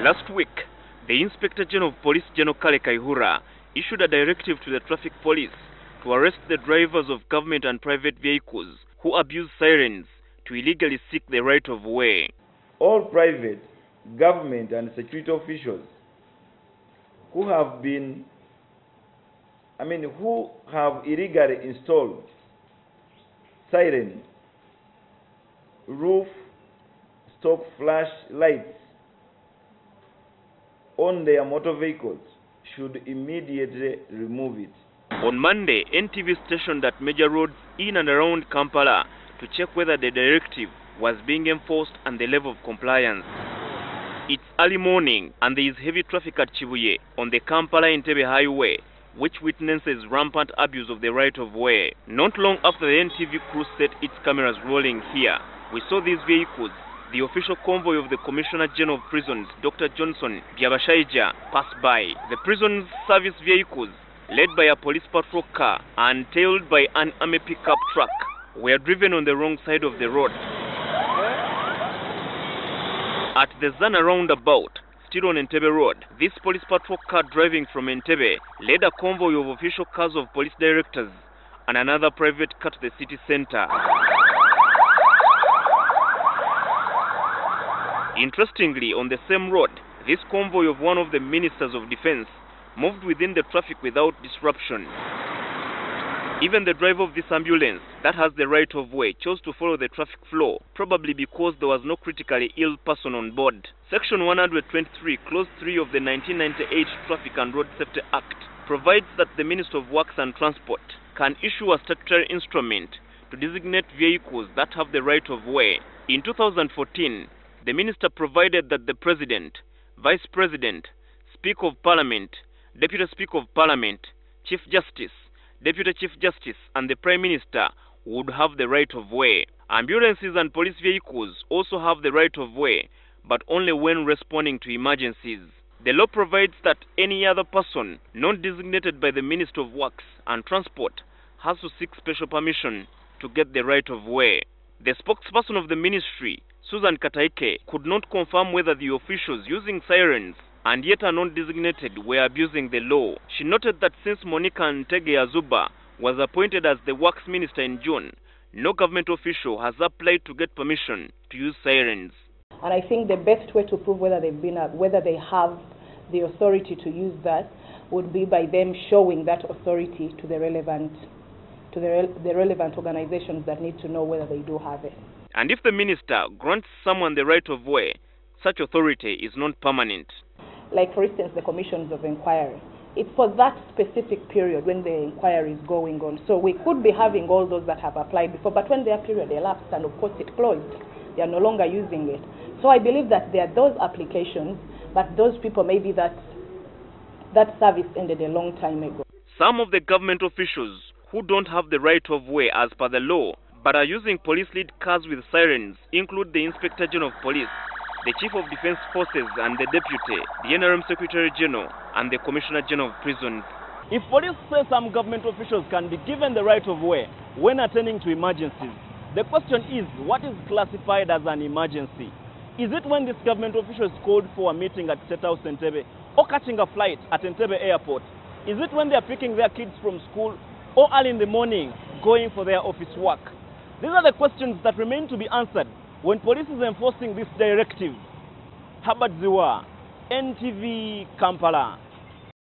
Last week, the Inspector General of Police, General Kale Kayihura, issued a directive to the traffic police to arrest the drivers of government and private vehicles who abuse sirens to illegally seek the right of way. All private, government and security officials who have illegally installed sirens, roof stock flash lights on their motor vehicles should immediately remove it. On Monday, NTV stationed at major roads in and around Kampala to check whether the directive was being enforced and the level of compliance. It's early morning and there is heavy traffic at Chibuye on the Kampala-Entebbe highway, which witnesses rampant abuse of the right of way. Not long after the NTV crew set its cameras rolling here, we saw these vehicles, the official convoy of the Commissioner General of Prisons, Dr. Johnson Byabashaija, pass by. The prisons service vehicles, led by a police patrol car and tailed by an army pickup truck, were driven on the wrong side of the road. At the Zana roundabout, still on Entebbe Road, this police patrol car driving from Entebbe led a convoy of official cars of police directors and another private car to the city center. Interestingly, on the same road, this convoy of one of the ministers of defense moved within the traffic without disruption. Even the driver of this ambulance that has the right of way chose to follow the traffic flow, probably because there was no critically ill person on board. Section 123, Clause 3 of the 1998 Traffic and Road Safety Act provides that the Minister of Works and Transport can issue a statutory instrument to designate vehicles that have the right of way. In 2014, the minister provided that the President, Vice President, Speaker of Parliament, Deputy Speaker of Parliament, Chief Justice, Deputy Chief Justice and the Prime Minister would have the right of way. Ambulances and police vehicles also have the right of way, but only when responding to emergencies. The law provides that any other person not designated by the Minister of Works and Transport has to seek special permission to get the right of way. The spokesperson of the ministry, Susan Kataike, could not confirm whether the officials using sirens and yet are not designated were abusing the law. She noted that since Monica Ntegeazuba was appointed as the Works Minister in June, no government official has applied to get permission to use sirens. And I think the best way to prove whether they have the authority to use that would be by them showing that authority to the relevant organizations that need to know whether they do have it. And if the minister grants someone the right of way, such authority is not permanent. Like, for instance, the commissions of inquiry. It's for that specific period when the inquiry is going on. So we could be having all those that have applied before, but when their period elapsed and of course it closed, they are no longer using it. So I believe that there are those applications, but those people, maybe that service ended a long time ago. Some of the government officials who don't have the right of way as per the law, but are using police-lead cars with sirens include the Inspector General of Police, the Chief of Defense Forces and the Deputy, the NRM Secretary General and the Commissioner General of Prisons. If police say some government officials can be given the right of way when attending to emergencies, the question is, what is classified as an emergency? Is it when this government official is called for a meeting at State House Entebbe or catching a flight at Entebbe Airport? Is it when they are picking their kids from school or early in the morning going for their office work? These are the questions that remain to be answered when police is enforcing this directive. Herbert Zziwa, NTV, Kampala.